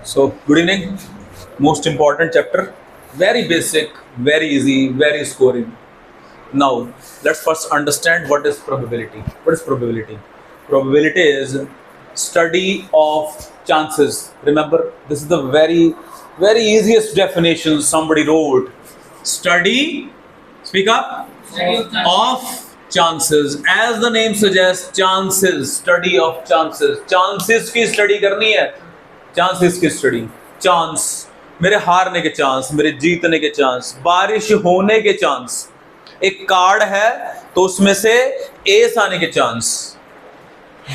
So, good evening. Most important chapter. Very basic, very easy, very scoring. Now, let's first understand what is probability. What is probability? Probability is study of chances. Remember, this is the very easiest definition somebody wrote. Study, speak up, of chances. As the name suggests, chances, study of chances. Chances की study करनी है. Chances की study. Chance, मेरे हारने के chance, मेरे जीतने के चांस, बारिश होने के चांस. एक कार्ड है तो उसमें से एस आने के चांस.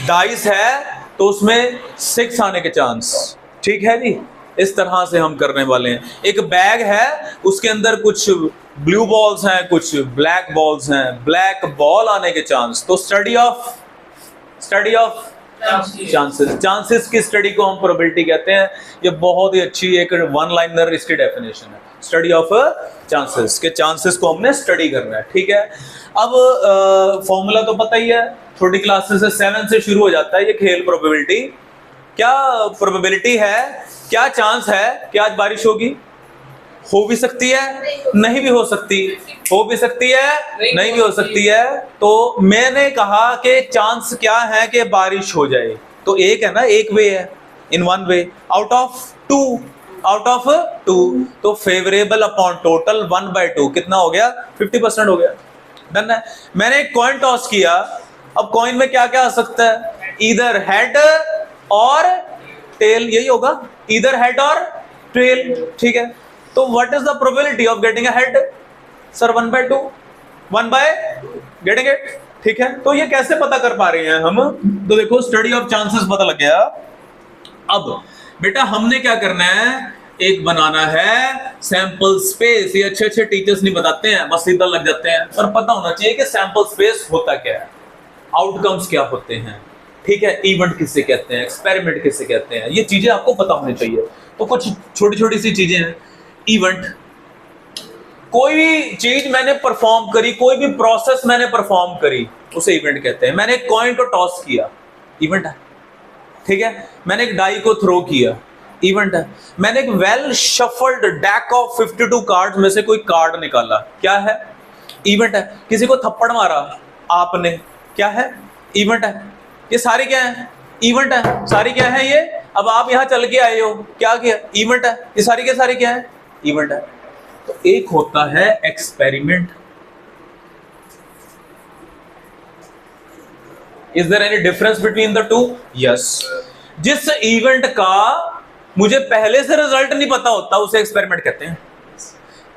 डाइस है तो उसमें 6 आने के चांस. ठीक है जी, इस तरह से हम करने वाले हैं. एक बैग है, उसके अंदर कुछ ब्लू बॉल्स हैं, कुछ ब्लैक बॉल्स हैं. ब्लैक बॉल आने के चांस. तो स्टडी ऑफ चांसेस. चांसेस की स्टडी को हम प्रोबेबिलिटी कहते हैं. ये बहुत ही अच्छी एक वन लाइनर इसकी डेफिनेशन है. स्टडी ऑफ चांसेस के चांसेस को हमने स्टडी करना है. ठीक है. अब फॉर्मूला तो पता ही है, छोटी क्लासेस से 7 से शुरू हो जाता है ये खेल. प्रोबेबिलिटी क्या, प्रोबेबिलिटी है क्या, चांस है कि आज बारिश होगी. हो भी सकती है, नहीं भी हो सकती. हो भी सकती है, नहीं भी हो सकती है. तो मैंने कहा कि चांस क्या है कि बारिश हो जाए. तो एक है ना, एक वे है, in one way, out of two. तो फेवरेबल अपॉन टोटल 1/2 कितना हो गया, 50% हो गया. डन है. मैंने एक कॉइन टॉस किया. अब कॉइन में क्या क्या आ सकता है, इधर हेड और टेल. यही होगा, इधर हेड और टेल. ठीक है. तो what is the probability of getting a head? Sir 1/2, 1/, getting it. ठीक है. तो ये कैसे पता कर पा रहे हैं हम? तो देखो, स्टडी ऑफ चांसेस पता लग गया. अब बेटा हमने क्या करना है, एक बनाना है सैंपल स्पेस. ये अच्छे अच्छे टीचर्स नहीं बताते हैं, बस सीधा लग जाते हैं. पर पता होना चाहिए कि सैंपल स्पेस होता क्या है, आउटकम्स क्या होते हैं. ठीक है. इवेंट किससे कहते हैं, एक्सपेरिमेंट किससे कहते हैं, ये चीजें आपको पता होनी चाहिए. तो कुछ छोटी छोटी सी चीजें हैं. इवेंट, कोई भी चीज मैंने परफॉर्म करी, कोई भी प्रोसेस मैंने परफॉर्म करी, उसे इवेंट कहते हैं. मैंने एक कॉइन को टॉस किया, इवेंट है. ठीक है. मैंने एक डाई को थ्रो किया, इवेंट है. मैंने एक well shuffled deck of 52 cards में से कोई कार्ड निकाला, क्या है, इवेंट है. किसी को थप्पड़ मारा आपने, क्या है, इवेंट है. ये सारी क्या है, इवेंट है. सारी क्या है ये? अब आप यहां चल के आए हो, क्या किया, इवेंट है. ये सारी के सारी क्या है, इवेंट है. तो एक होता है experiment. Is there any difference between the two? Yes. जिस इवेंट का मुझे पहले से रिजल्ट नहीं पता होता उसे एक्सपेरिमेंट कहते हैं.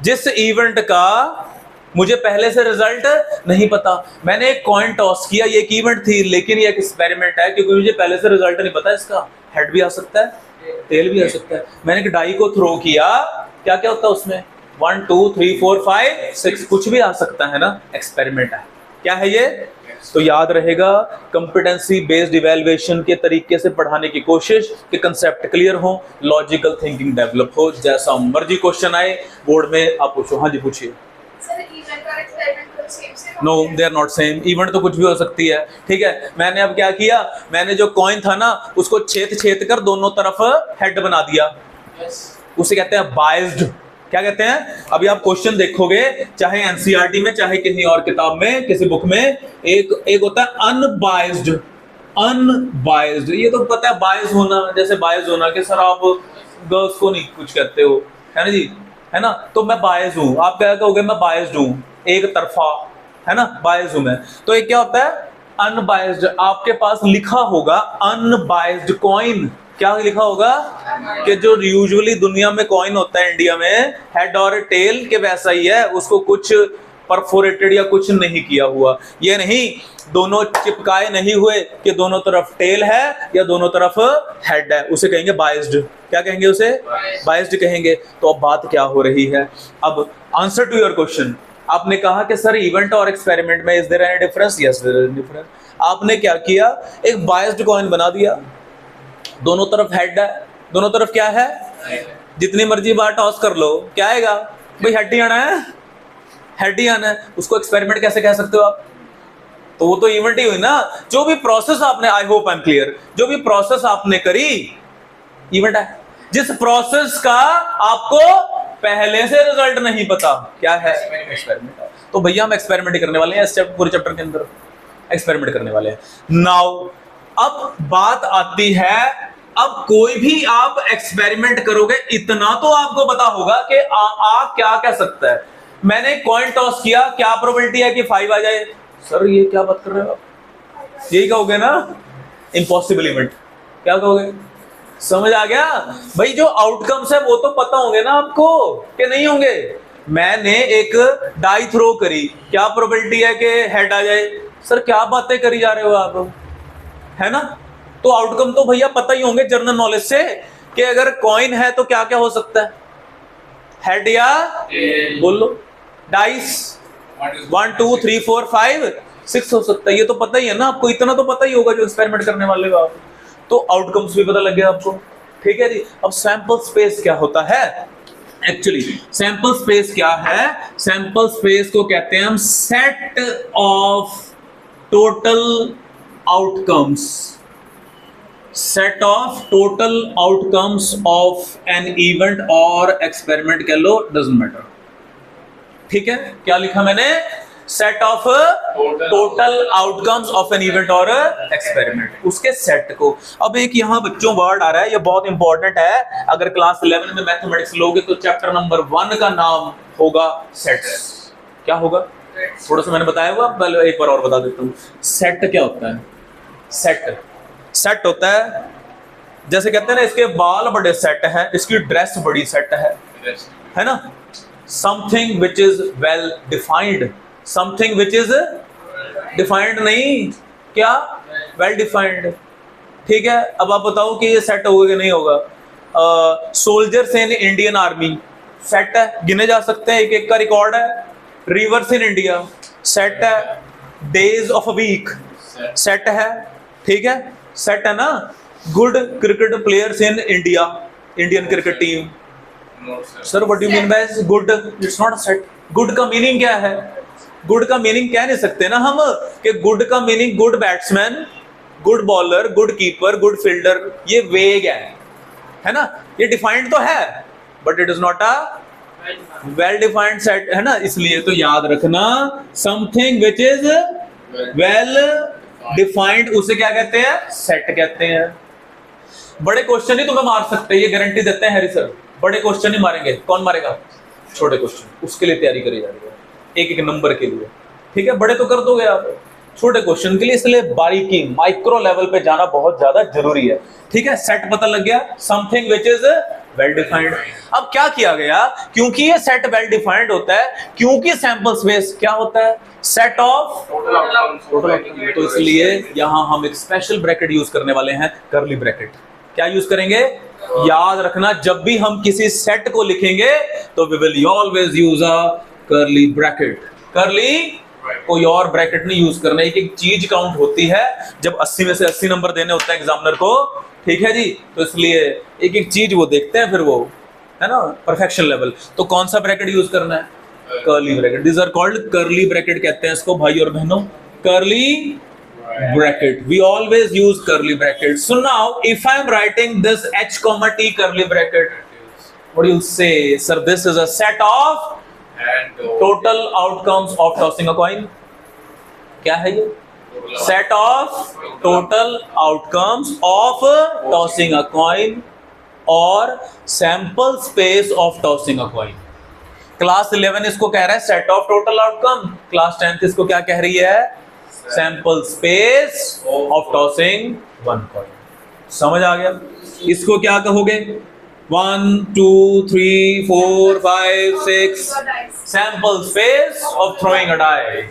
जिस इवेंट का मुझे पहले से रिजल्ट नहीं पता, मैंने एक कॉइन टॉस किया, ये एक इवेंट थी, लेकिन ये एक एक्सपेरिमेंट है क्योंकि मुझे पहले से रिजल्ट नहीं पता. इसका हेड भी आ सकता है, टेल भी आ सकता है. मैंने एक डाई को थ्रो किया, क्या क्या होता है उसमें, 1 2 3 4 5 6, कुछ भी आ सकता है ना. एक्सपेरिमेंट है. क्या है ये? तो याद रहेगा, कंपिटेंसी बेस्ड इवैल्यूएशन के तरीके से पढ़ाने की कोशिश कि कंसेप्ट क्लियर हो, लॉजिकल थिंकिंग डेवलप हो. जैसा मर्जी क्वेश्चन आए बोर्ड में आप पूछो. हाँ जी पूछिए. No, they are not same. Event तो कुछ भी हो सकती है. ठीक है. मैंने अब क्या किया, मैंने जो कॉइन था ना उसको छेद कर दोनों तरफ हेड बना दिया. उसे कहते हैं बायस्ड. क्या कहते हैं? अभी आप क्वेश्चन देखोगे, चाहे एनसीईआरटी में चाहे किसी और किताब में, किसी बुक में, एक होता है अनबायस्ड. अनबायस्ड, ये तो पता है, बायस होना, जैसे बायस होना कि सर आप गर्ल्स को नहीं कुछ कहते हो, है ना जी, है ना. तो मैं बायस हूं, आप क्या कहोगे, मैं बायस्ड हूं, एक तरफा, है ना, बायस हूं मैं. तो एक क्या होता है, अनबायस्ड. आपके पास लिखा होगा अनबायस्ड कॉइन. क्या लिखा होगा कि जो यूजुअली दुनिया में कॉइन होता है इंडिया में, हेड और टेल के वैसा ही है, उसको कुछ परफोरेटेड या कुछ नहीं किया हुआ. ये नहीं, दोनों चिपकाए नहीं हुए कि दोनों तरफ टेल है या दोनों तरफ हेड है, उसे कहेंगे बायस्ड. क्या कहेंगे उसे? बायस्ड कहेंगे. तो अब बात क्या हो रही है, अब आंसर टू योर क्वेश्चन. आपने कहा कि सर इवेंट और एक्सपेरिमेंट में is there any difference? Yes, there is difference. आपने क्या किया, एक बायस्ड कॉइन बना दिया, दोनों तरफ हेड है, दोनों तरफ क्या है, जितनी मर्जी बार टॉस कर लो, क्या आएगा भाई, हेड ही आना है, हेड ही आना है. उसको एक्सपेरिमेंट कैसे कह सकते हो आप? तो वो तो इवेंट ही हुई ना. जो भी प्रोसेस आपने, I hope I am clear, जो भी प्रोसेस आपने करी, इवेंट है. जिस प्रोसेस का आपको पहले से रिजल्ट नहीं पता, क्या है? एक्सपेरिमेंट। तो भैया हम एक्सपेरिमेंट करने वाले हैं इस पूरे चैप्टर के अंदर, एक्सपेरिमेंट करने वाले हैं। नाउ अब बात आती है, अब कोई भी आप एक्सपेरिमेंट करोगे, इतना तो आपको पता होगा कि आ क्या कह सकता है। मैंने कॉइन टॉस किया, क्या प्रोबेबिलिटी है कि 5 आ जाए? सर ये क्या बात कर रहे हो आप? यही कहोगे ना, इम्पॉसिबल इवेंट। क्या कहोगे? समझ आ गया भाई? जो आउटकम्स है वो तो पता होंगे ना आपको, कि नहीं होंगे? मैंने एक डाई थ्रो करी, क्या प्रोबेबिलिटी है कि हेड आ जाए? सर क्या बातें करी जा रहे हो आप, है ना? तो आउटकम तो भैया पता ही होंगे जनरल नॉलेज से, कि अगर कॉइन है तो क्या क्या हो सकता है, हेड या बोलो डाइस, 1 2 3 4 5 6 हो सकता है। ये तो पता ही है ना आपको, इतना तो पता ही होगा जो एक्सपेरिमेंट करने वाले हो आप। तो आउटकम्स भी पता लग गया आपको, ठीक है जी। अब सैंपल स्पेस क्या होता है? एक्चुअली सैंपल स्पेस क्या है? सैंपल स्पेस को कहते हैं हम set of total outcomes, set of total outcomes of an event और एक्सपेरिमेंट कह लो, डजंट मैटर, ठीक है। क्या लिखा मैंने? Set of total outcomes of an event और एक्सपेरिमेंट, उसके सेट को। अब एक यहां बच्चों वर्ड आ रहा है, ये बहुत इंपॉर्टेंट है। अगर क्लास 11 में मैथमेटिक्स लोगे तो चैप्टर नंबर 1 का नाम होगा सेट्स। क्या होगा? थोड़ा सा मैंने बताया हुआ, पहले एक बार और बता देता हूं। सेट क्या होता है? सेट, सेट होता है जैसे कहते हैं ना, इसके बाल बड़े सेट है, इसकी ड्रेस बड़ी सेट है ना। Something which is well defined, something which is defined नहीं, क्या? वेल डिफाइंड, ठीक है। अब आप बताओ कि ये सेट होगा कि नहीं होगा? Soldiers in Indian army set है, गिने जा सकते हैं, एक एक का रिकॉर्ड है। रिवर्स इन इंडिया सेट है। Days of a week set है, ठीक है, सेट है ना। Good cricket players in India, Indian cricket team. Sir what do you mean by good? It's not a set. Good का meaning क्या है? Good का मीनिंग कह नहीं सकते ना हम कि गुड का meaning good batsman, good bowler, good keeper, good fielder. ये वेग है ना। ये डिफाइंड तो है but it is not a well defined set, है ना। इसलिए तो याद रखना, something which is well defined उसे क्या कहते हैं? सेट कहते हैं। बड़े क्वेश्चन ही तुम्हें मार सकते हैं, ये गारंटी देते हैं हैरी सर। बड़े क्वेश्चन ही मारेंगे, कौन मारेगा? छोटे क्वेश्चन, उसके लिए तैयारी करी जा रही है, एक एक नंबर के लिए, ठीक है। बड़े तो कर दोगे आप, छोटे क्वेश्चन के लिए इसलिए बारीकी माइक्रो लेवल पे जाना बहुत ज्यादा जरूरी है, ठीक है। सेट पता लग गया, something which is well defined. अब क्या किया गया, क्योंकि ये सेट वेल डिफाइंड होता है, क्योंकि सैंपल स्पेस क्या होता है? Set of total. तो इसलिए यहां हम एक स्पेशल ब्रैकेट यूज करने वाले हैं, करली ब्रैकेट। क्या यूज करेंगे? याद रखना, जब भी हम किसी सेट को लिखेंगे तो we will always use a curly bracket. करली, कोई और ब्रैकेट नहीं यूज करना। एक एक चीज काउंट होती है, जब 80 में से 80 नंबर देने होते हैं एग्जामिनर को, ठीक है जी। तो इसलिए एक एक चीज वो देखते हैं, फिर वो है ना परफेक्शन लेवल। तो कौन सा ब्रैकेट यूज करना है? Curly bracket. This are called curly bracket कहते हैं इसको भाई और बहनों, curly bracket. We always use curly bracket. So now if I am writing this h comma t curly bracket, what do you say? Sir, this is a set of total outcomes of tossing a coin. क्या है ये? Set of total outcomes of tossing a coin और sample space of tossing a coin. Class 11 इसको कह रहा है set of total outcome, class 10 इसको क्या कह रही है? Sample space of tossing one coin. समझ आ गया? इसको क्या कहोगे? 1 2 3 4 5 6 sample space of throwing a die,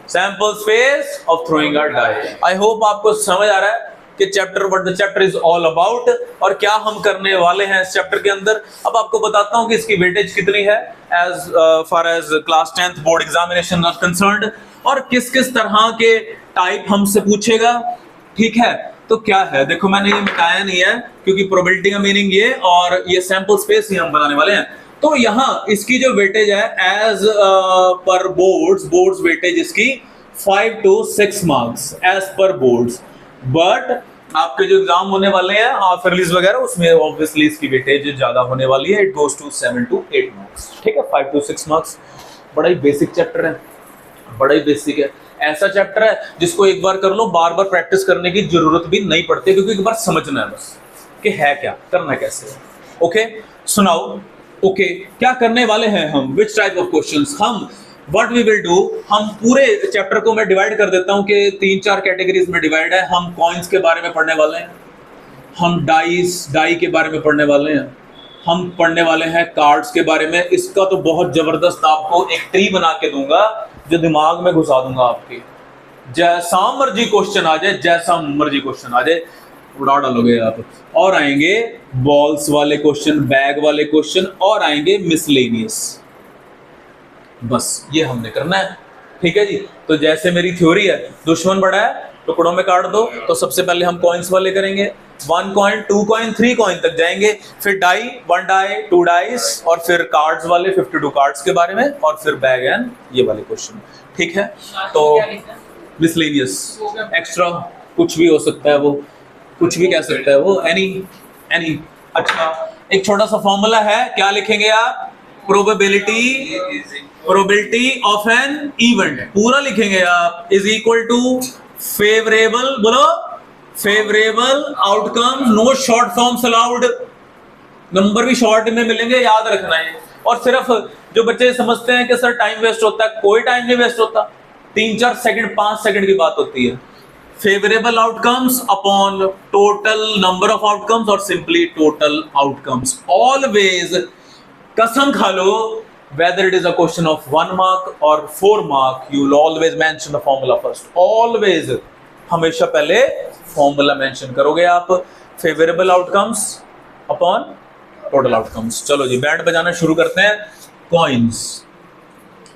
sample space of throwing a die. I hope आपको समझ आ रहा है कि chapter what the chapter is all about और क्या हम करने वाले हैं इस चैप्टर के अंदर। अब आपको बताता हूं कि इसकी वेटेज कितनी है as far as class 10th board examination are concerned, और किस किस तरह के टाइप हमसे पूछेगा, ठीक है। तो क्या है, देखो मैंने ये बताया नहीं है क्योंकि प्रोबेबिलिटी का मीनिंग ये, और ये सैंपल स्पेस ही हम बनाने वाले हैं। तो यहाँ इसकी जो वेटेज है एज पर बोर्ड्स वेटेज इसकी 5 to 6 marks as per boards, but आपके जो एग्जाम होने वाले हैं हाफ ईयरलीज वगैरह, उसमें ऑब्वियसली इसकी वेटेज ज्यादा होने वाली है। It goes to 7 to 8 marks, ठीक है, 5 to 6 मार्क्स। बड़ा ही बेसिक चैप्टर है, बड़ा ही बेसिक है। ऐसा चैप्टर है जिसको एक बार कर लो, बार बार प्रैक्टिस करने की जरूरत भी नहीं पड़ती, क्योंकि एक बार समझना है बस कि है क्या, करना कैसे है। ओके, सुनाओ। ओके, क्या करने वाले हैं हम, विच टाइप ऑफ क्वेश्चंस हम, व्हाट वी विल डू। हम पूरे चैप्टर को मैं डिवाइड कर देता हूं कि 3-4 कैटेगरीज में डिवाइड है। हम कॉइन्स के बारे में पढ़ने वाले हैं, हम डाई के बारे में पढ़ने वाले हैं, हम पढ़ने वाले हैं कार्ड्स के बारे में। इसका तो बहुत जबरदस्त आपको एक ट्री बना के दूंगा जो दिमाग में घुसा दूंगा आपके। जैसा मर्जी क्वेश्चन आ जाए, जैसा मर्जी क्वेश्चन आ जाए, उड़ा डालोगे आप। और आएंगे बॉल्स वाले क्वेश्चन, बैग वाले क्वेश्चन, और आएंगे मिसलेनियस। बस ये हमने करना है, ठीक है जी। तो जैसे मेरी थ्योरी है, दुश्मन बड़ा है टुकड़ों में काट दो, तो सबसे पहले हम कॉइन्स वाले करेंगे। 1 कॉइन, 2 कॉइन, 3 कॉइन तक जाएंगे, फिर डाई, 1 डाई, 2 डाइस, और फिर कार्ड्स वाले 52 कार्ड्स के बारे में, और फिर बैग एंड ये वाले क्वेश्चन, ठीक है। तो मिसलेनियस, एक्स्ट्रा कुछ भी हो सकता है, वो कुछ भी कह सकता है वो, एनी। अच्छा, एक छोटा सा फॉर्मूला है, क्या लिखेंगे आप, प्रोबेबिलिटी ऑफ एन इवेंट, पूरा लिखेंगे आप, इज इक्वल टू फेवरेबल, बोलो, favourable outcome, no short forms allowed. Number भी शॉर्ट में मिलेंगे, याद रखना है। और सिर्फ जो बच्चे समझते हैं कि सर टाइम वेस्ट होता है, कोई टाइम नहीं वेस्ट होता, 3-4 सेकंड, 5 सेकंड की बात होती है। Favourable outcomes upon total number of outcomes, और सिंपली टोटल आउटकम्स। ऑलवेज कसम खा लो, whether it is a question of 1 mark or 4 mark, you will always mention the formula first. Always, हमेशा पहले फॉर्मूला मेंशन करोगे आप, favourable outcomes upon total outcomes. चलो जी, band बजाना शुरू करते हैं। कॉइन्स,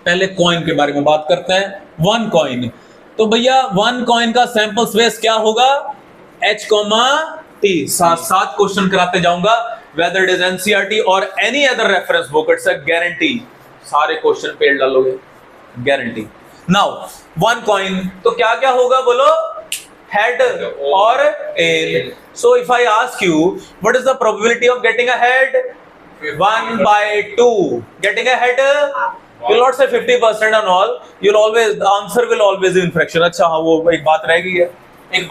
पहले कॉइन के बारे में बात करते हैं। 1 कॉइन, तो भैया 1 कॉइन का सैंपल स्पेस क्या होगा, H, सात क्वेश्चन कराते जाऊंगा, whether it is NCERT और any other reference book, it's a guarantee, सारे क्वेश्चन पेड़ डालोगे, गारंटी। नाउ 1 कॉइन, तो क्या क्या होगा बोलो, हेड और tail. So if I ask you what is the probability of getting a head, 1/2, getting a head, you will not say 50% and all, you'll always, the answer will always be in fraction। अच्छा हाँ, वो एक बात रह गई है, एक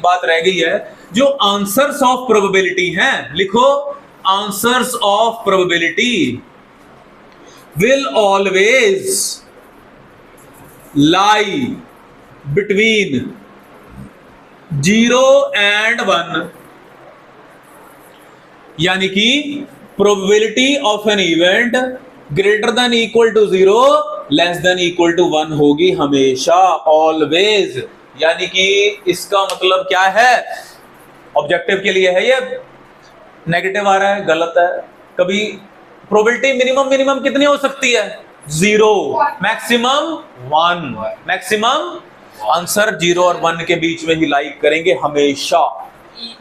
बात रह गई है, जो आंसर्स ऑफ प्रोबेबिलिटी हैं, लिखो, answers of probability will always lie between 0 and 1, यानी कि probability of an event greater than equal to 0 less than equal to 1 होगी हमेशा, ऑलवेज। यानी कि इसका मतलब क्या है, ऑब्जेक्टिव के लिए है ये, नेगेटिव आ रहा है, गलत है। कभी प्रोबेबिलिटी मिनिमम कितनी हो सकती है, 0, मैक्सिमम 1, मैक्सिमम आंसर 0 और 1 के बीच में ही लाइक करेंगे हमेशा,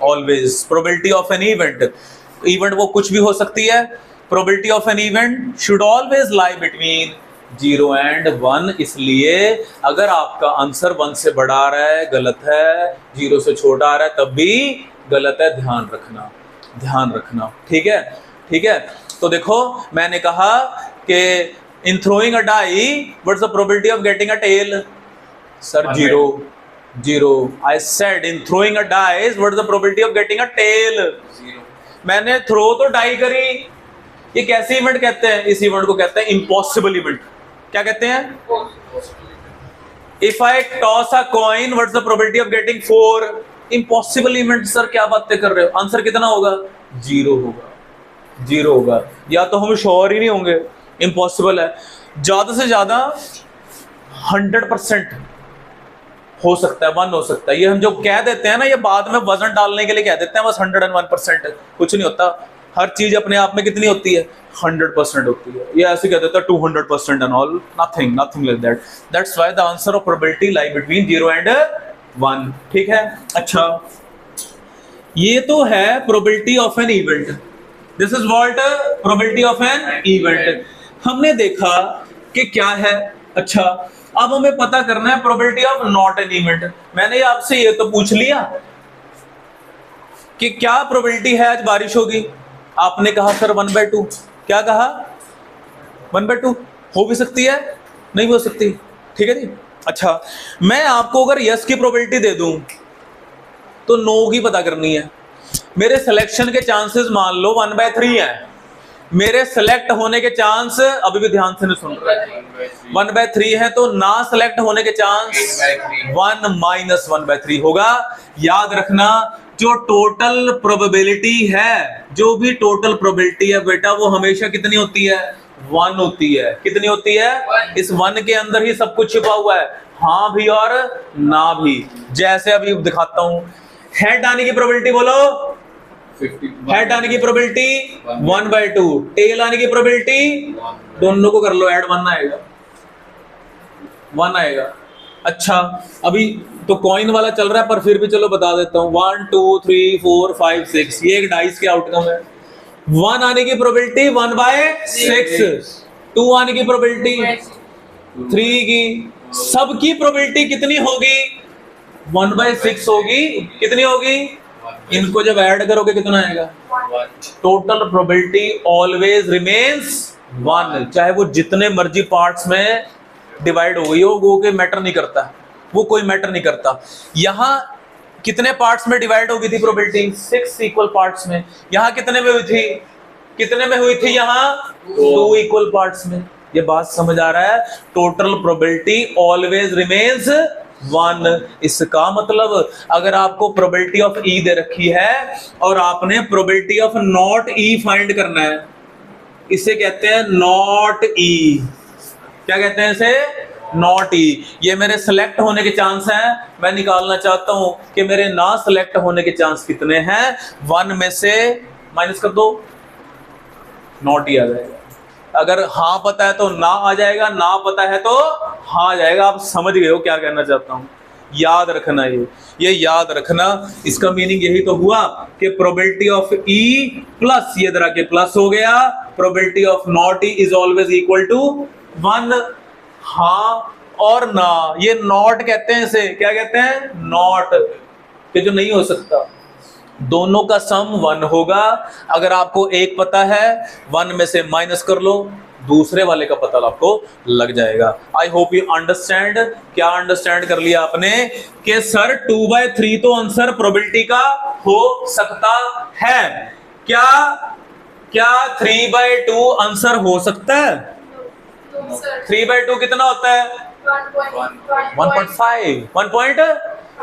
always. Probability of an event वो कुछ भी हो सकती है, probability of an event should always lie between 0 and 1, इसलिए अगर आपका आंसर 1 से बड़ा आ रहा है गलत है, 0 से छोटा आ रहा है तब भी गलत है, ध्यान रखना, ठीक है। तो देखो, मैंने कहा कि in throwing a die what's the probability of getting a tail, sir 0। I said in throwing a dice what is the probability of getting a tail, 0। मैंने थ्रो तो डाई करी, ये कैसे इवेंट कहते हैं, इस इवेंट को कहते हैं इम्पॉसिबल इवेंट। क्या कहते हैं, if I toss a coin what's the probability of getting 4, impossible event. Sir क्या बातें कर रहे हो, आंसर कितना होगा, 0 होगा, या तो हम श्योर ही नहीं होंगे, इम्पॉसिबल है। ज्यादा से ज्यादा 100% हो सकता है, 1 हो सकता है। ये हम जो कह देते हैं ना, ये बाद में वजन डालने के लिए कह देते हैं, बस 101%, कुछ नहीं होता। हर चीज अपने आप में कितनी होती है, 100% होती है। ये ऐसे कह देता है 200% and all, nothing like that. That's why the answer of probability lie between 0 and 1, ठीक है। अच्छा, ये तो है probability of an event, this is what probability of an event. हमने देखा कि क्या है, अच्छा अब हमें पता करना है probability of not an event. मैंने आपसे ये तो पूछ लिया कि क्या प्रोबेबिलिटी है आज बारिश होगी, आपने कहा सर 1/2। क्या कहा? 1/2 हो भी सकती है, नहीं हो सकती, ठीक है जी। अच्छा, मैं आपको अगर यस की प्रोबेबिलिटी दे दूं तो नो की पता करनी है। मेरे सिलेक्शन के चांसेस मान लो 1/3 है, मेरे सेलेक्ट होने के चांस, अभी भी ध्यान से नहीं सुन रहे, 1/3 है, तो ना सेलेक्ट होने के चांस 1 - 1/3 होगा। याद रखना, जो टोटल प्रोबेबिलिटी है, जो भी टोटल प्रोबेबिलिटी है बेटा, वो हमेशा कितनी होती है? 1 होती है। कितनी होती है? इस 1 के अंदर ही सब कुछ छिपा हुआ है, हाँ भी और ना भी। जैसे अभी दिखाता हूं, हेड आने की प्रोबेबिलिटी बोलो, हेड आने की प्रोबेबिलिटी 1/2, टेल आने की प्रोबेबिलिटी, दोनों को कर लो ऐड, 1 आएगा, 1 आएगा। अच्छा, अभी तो कॉइन वाला चल रहा है, पर फिर भी चलो बता देता हूं, 1 2 3 4 5 6, ये एक डाइस के आउटकम है। 1 आने की प्रोबेबिलिटी 1/6, 2 आने की प्रोबेबिलिटी 3 की, सबकी प्रोबेबिलिटी कितनी होगी? 1/6 होगी। कितनी होगी? इनको जब ऐड करोगे कितना आएगा? टोटल प्रोबेबिलिटी ऑलवेज रिमेन्स 1, चाहे वो जितने मर्जी पार्ट्स में डिवाइड हो गई हो, वो कोई मैटर नहीं करता, वो कोई मैटर नहीं करता। यहां कितने पार्ट्स में डिवाइड हो गई थी प्रोबेबिलिटी? 6 इक्वल पार्ट्स में। यहां कितने में हुई थी? कितने में हुई थी? यहां 2 इक्वल पार्ट्स में। ये बात समझ आ रहा है? Total probability always remains 1। इसका मतलब अगर आपको प्रोबेबिलिटी ऑफ ई दे रखी है और आपने probability of not E find करना है, इसे कहते हैं नॉट ई। क्या कहते हैं इसे? नॉट ई। ये मेरे सेलेक्ट होने के चांस हैं, मैं निकालना चाहता हूं कि मेरे ना सेलेक्ट होने के चांस कितने हैं। 1 में से माइनस कर दो, नॉट ई आ जाएगा। अगर हाँ पता है तो ना आ जाएगा, ना पता है तो हाँ आ जाएगा। आप समझ गए हो क्या कहना चाहता हूं? याद रखना, ये याद रखना। इसका मीनिंग यही तो हुआ कि प्रोबेबिलिटी ऑफ ई प्लस, ये तरह के प्लस हो गया, probability of not E is always equal to 1। हाँ और ना, ये नॉट कहते हैं इसे। क्या कहते हैं? नॉट, कि जो नहीं हो सकता। दोनों का सम 1 होगा। अगर आपको एक पता है, 1 में से माइनस कर लो, दूसरे वाले का पता आपको लग जाएगा। I hope you understand. क्या अंडरस्टैंड कर लिया आपने कि सर 2/3 तो आंसर प्रोबेबिलिटी का हो सकता है? क्या 3/2 आंसर हो सकता है? 3/2 कितना होता है? 1.5। 1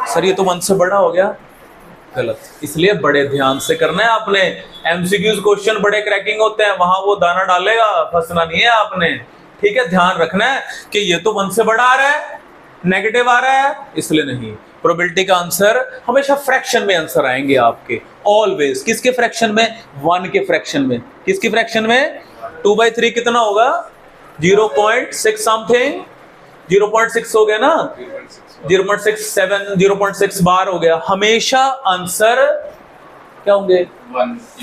सर ये तो 1 से बड़ा हो गया। गलत, इसलिए बड़े ध्यान से करना है आपने। एमसीक्यूज क्वेश्चन बड़े क्रैकिंग होते हैं, वहां वो दाना डालेगा, फंसना नहीं है आपने। ठीक है, ध्यान रखना है कि ये तो 1 से बड़ा आ रहा है, नेगेटिव आ रहा है, इसलिए नहीं। प्रोबेबिलिटी का आंसर हमेशा फ्रैक्शन में आंसर आएंगे आपके, ऑलवेज। किसके फ्रैक्शन में? 1 के फ्रैक्शन में। किसकी फ्रैक्शन में? 2/3 कितना होगा? 0.6 समथिंग, 0.6 हो गया ना, 0.67, 0.6 बार हो गया। हमेशा आंसर क्या होंगे?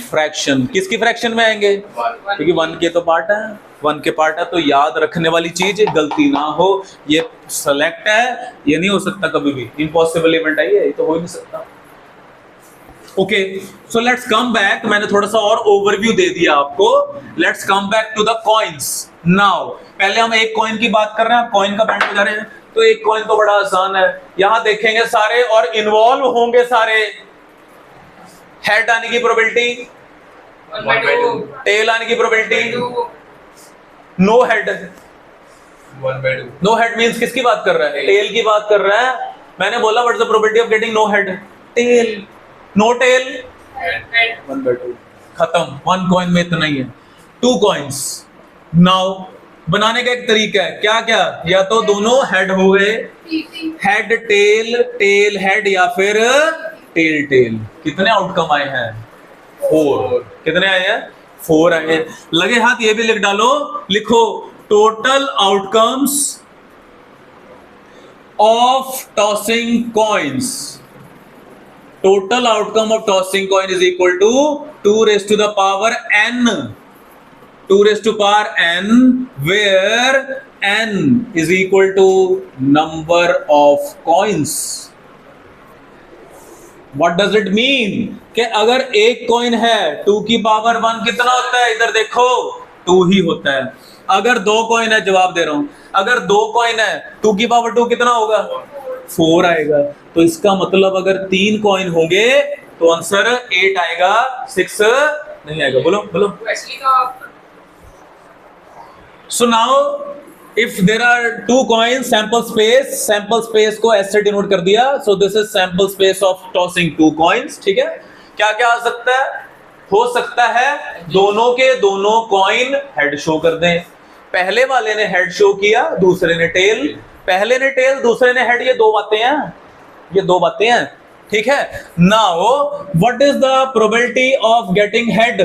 फ्रैक्शन। किसकी फ्रैक्शन में आएंगे? क्योंकि 1 के तो पार्ट है, 1 के पार्ट है, तो याद रखने वाली चीज, गलती ना हो। ये सेलेक्ट है, ये नहीं हो सकता कभी भी, इम्पॉसिबल इवेंट है ये तो हो ही नहीं सकता। Okay, so let's come back. मैंने थोड़ा सा और ओवरव्यू दे दिया आपको। Let's come back to the coins now. पहले हम एक कॉइन की बात कर रहे हैं, कॉइन का बैंड बजा रहे हैं, तो एक कॉइन तो बड़ा आसान है। यहां देखेंगे सारे और इन्वॉल्व होंगे सारे। हेड आने की प्रोबेबिलिटी 1/2, टेल आने की probability, no head. 1/2। No head means किसकी बात कर रहा है? टेल की बात कर रहा है। मैंने बोला what is the probability of getting no head? Tail. No tail, 1/2। खत्म। 1 कॉइन में इतना ही है। 2 कॉइन्स। नाउ बनाने का एक तरीका है, क्या क्या? या तो दोनों हेड हो गए, हेड टेल, टेल हेड, या फिर टेल टेल। कितने आउटकम आए हैं? 4। कितने आए हैं? 4 आए हैं। लगे हाथ ये भी लिख डालो, लिखो total outcomes of tossing coins. Total outcome of tossing coin is equal to 2 raised to the power n, 2 raised to power n, where n is equal to number of coins. What does it mean कि अगर एक coin है 2 की power 1 कितना होता है, इधर देखो 2 ही होता है। अगर 2 कॉइन है, जवाब दे रहा हूं, अगर 2 कॉइन है 2 की पावर 2 कितना होगा, 4 आएगा। तो इसका मतलब अगर 3 कॉइन होंगे तो आंसर 8 आएगा, 6 नहीं आएगा। बोलो बोलो। So now if there are 2 coins, sample space को ऐसे डिनोट कर दिया। So this is sample space of tossing 2 coins. ठीक है, क्या क्या आ सकता है, हो सकता है दोनों के दोनों कॉइन हेड शो कर दें। पहले वाले ने हेड शो किया, दूसरे ने टेल, पहले ने टेल, दूसरे ने हेड। ये 2 बातें हैं, ये 2 बातें हैं। ठीक है, now what is the probability of getting head?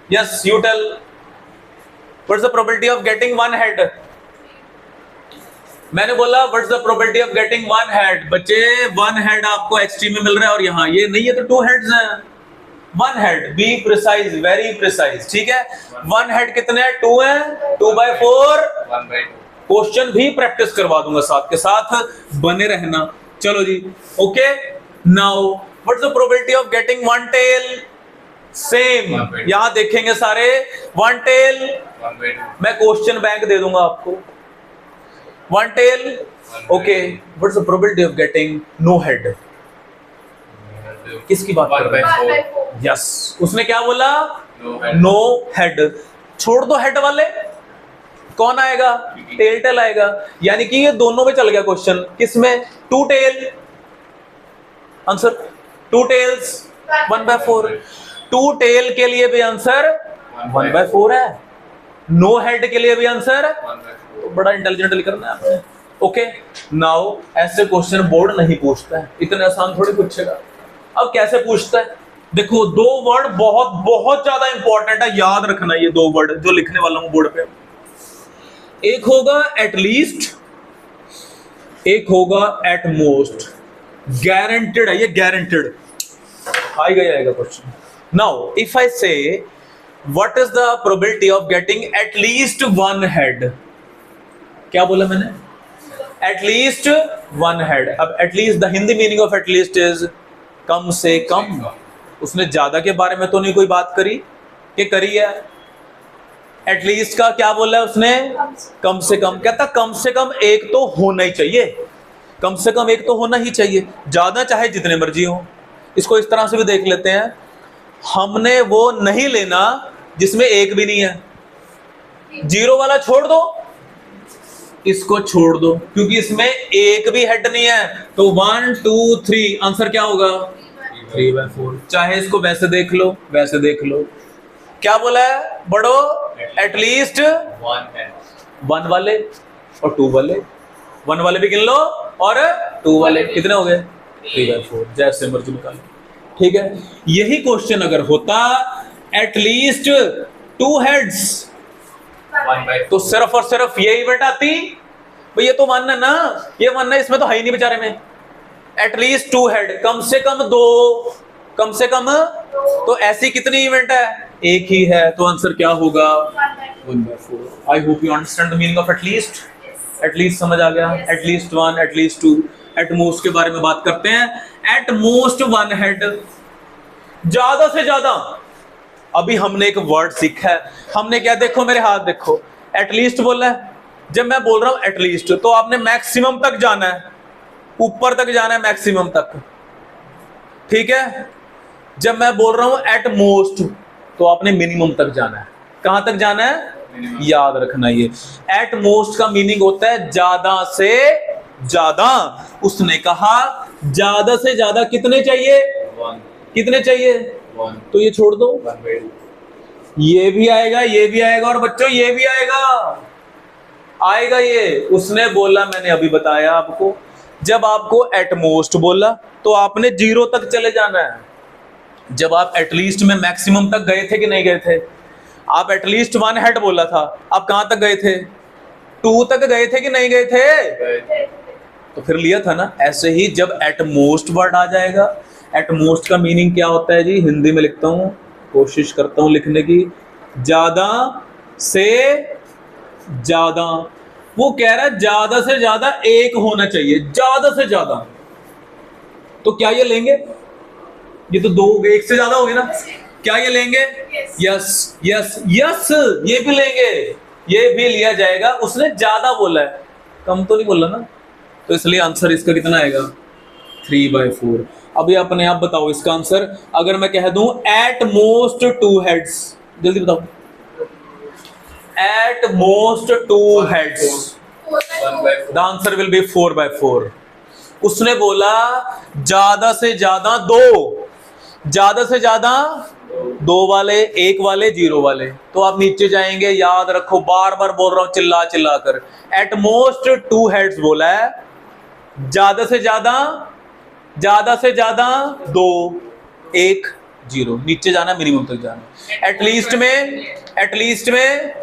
Yes, you tell, what is the probability of getting 1 head? मैंने बोला what is the probability of getting 1 head. बच्चे 1 हेड आपको एक्सट्री में मिल रहा है और यहाँ ये नहीं है, तो 2 हेड्स हैं। 1 head, be precise, very precise. ठीक है, 1 हेड कितने हैं, 2 है, 2/4, 1/2। क्वेश्चन भी प्रैक्टिस करवा दूंगा साथ के साथ, बने रहना। चलो जी, okay. Now what is the probability of getting 1 tail? Same, यहां देखेंगे सारे 1 टेल, 1/2। मैं क्वेश्चन बैंक दे दूंगा आपको। 1 tail, okay. What is the probability of getting no head? किसकी बात कर रहे हैं? यस, उसने क्या बोला, नो हेड। छोड़ दो हेड वाले, कौन आएगा, टेल टेल आएगा। यानी कि ये दोनों में चल गया क्वेश्चन। किसमें, 2 टेल, आंसर 2 टेल्स 1/4। 2 टेल के लिए भी आंसर 1/4 है, नो हेड के लिए भी आंसर 1/4। बड़ा इंटेलिजेंट लिखना है आपने। ओके, नाउ ऐसे क्वेश्चन बोर्ड नहीं पूछता है, इतने आसान थोड़ी पूछेगा। अब कैसे पूछता है, देखो 2 वर्ड बहुत बहुत ज्यादा इंपॉर्टेंट है, याद रखना ये 2 वर्ड जो लिखने वाला हूं बोर्ड पे। एक होगा एटलीस्ट, एक होगा एट मोस्ट। गारंटेड है ये, गारंटेड आएगा क्वेश्चन। नाउ इफ आई से what is the probability of getting at least 1 head? क्या बोला मैंने, एटलीस्ट 1 हेड। अब at least, the Hindi meaning of at least is come से कम। उसने ज्यादा के बारे में तो नहीं कोई बात करी कि करी है। एटलीस्ट का क्या बोला है उसने, कम से कम। कहता कम से कम एक तो होना ही चाहिए, कम से कम एक तो होना ही चाहिए, ज्यादा चाहे जितने मर्जी हो। इसको इस तरह से भी देख लेते हैं, हमने वो नहीं लेना जिसमें एक भी नहीं है। 0 वाला छोड़ दो, इसको छोड़ दो, क्योंकि इसमें एक भी हेड नहीं है। तो 1 2 3 आंसर क्या होगा, 3/4। चाहे इसको वैसे देख लो, वैसे देख लो। क्या बोला है बड़ो, एटलीस्ट 1 वाले और 2 वाले। 1 वाले भी गिन लो और 2 वाले, कितने हो गए, 3/4। जैसे मर्जी निकालो। ठीक है, यही क्वेश्चन अगर होता एटलीस्ट 2 हेड्स, तो सिर्फ और सिर्फ ये इवेंट आती। भाई ये तो मानना ना, ये मानना, इसमें तो है ही नहीं बेचारे में। एटलीस्ट 2 हेड, कम से कम 2, कम से कम। तो ऐसी कितनी इवेंट है, एक ही है। तो आंसर क्या होगा, 1/4। I hope you understand the meaning of at least. At least समझ आ गया, एटलीस्ट 1, एटलीस्ट 2। एट मोस्ट के बारे में बात करते हैं। एट मोस्ट 1 हेड, ज्यादा से ज्यादा। अभी हमने एक वर्ड सीखा है, हमने क्या, देखो मेरे हाथ देखो, एटलीस्ट बोला है। जब मैं बोल रहा हूं एटलीस्ट, तो आपने मैक्सिमम तक जाना है, ऊपर तक जाना है, मैक्सिमम तक। ठीक है, जब मैं बोल रहा हूं एट मोस्ट, तो आपने मिनिमम तक जाना है। कहां तक जाना है, याद रखना ये एट मोस्ट का मीनिंग होता है ज्यादा से ज्यादा। उसने कहा ज्यादा से ज्यादा कितने चाहिए, 1। कितने चाहिए, 1। तो ये छोड़ दो, 1/2। ये भी आएगा, ये भी आएगा, और बच्चों ये भी आएगा ये। उसने बोला, मैंने अभी बताया आपको, जब आपको एट मोस्ट बोला तो आपने 0 तक चले जाना है। जब आप एटलीस्ट में मैक्सिमम तक गए थे कि नहीं गए थे? आप एटलीस्ट 1 हेड बोला था, आप कहां तक गए थे, 2 तक गए थे कि नहीं गए थे? तो फिर लिया था ना। ऐसे ही जब एट मोस्ट वर्ड आ जाएगा, एट मोस्ट का मीनिंग क्या होता है जी, हिंदी में लिखता हूं, कोशिश करता हूं लिखने की, ज्यादा से ज्यादा। वो कह रहा है ज्यादा से ज्यादा एक होना चाहिए, ज्यादा से ज्यादा। तो क्या ये लेंगे? ये तो दो हो गए, एक से ज्यादा हो गए ना। क्या ये लेंगे? यस यस यस, ये भी लेंगे, ये भी लिया जाएगा। उसने ज्यादा बोला है, कम तो नहीं बोला ना, तो इसलिए आंसर इसका कितना आएगा? 3/4। अभी अपने आप बताओ इसका आंसर। अगर मैं कह दूं एट मोस्ट 2 हेड्स, जल्दी बताओ। At most 2 heads, the answer will be 4/4। उसने बोला ज्यादा से ज्यादा दो, ज्यादा से ज्यादा दो वाले, एक वाले, जीरो वाले। तो आप नीचे जाएंगे, याद रखो, बार बार बोल रहा हूं चिल्ला चिल्ला कर, एट मोस्ट 2 हेड्स बोला है। ज्यादा से ज्यादा, ज्यादा से ज्यादा दो, एक, जीरो। नीचे जाना, मिनिमम तक जाना। एटलीस्ट में, एटलीस्ट में,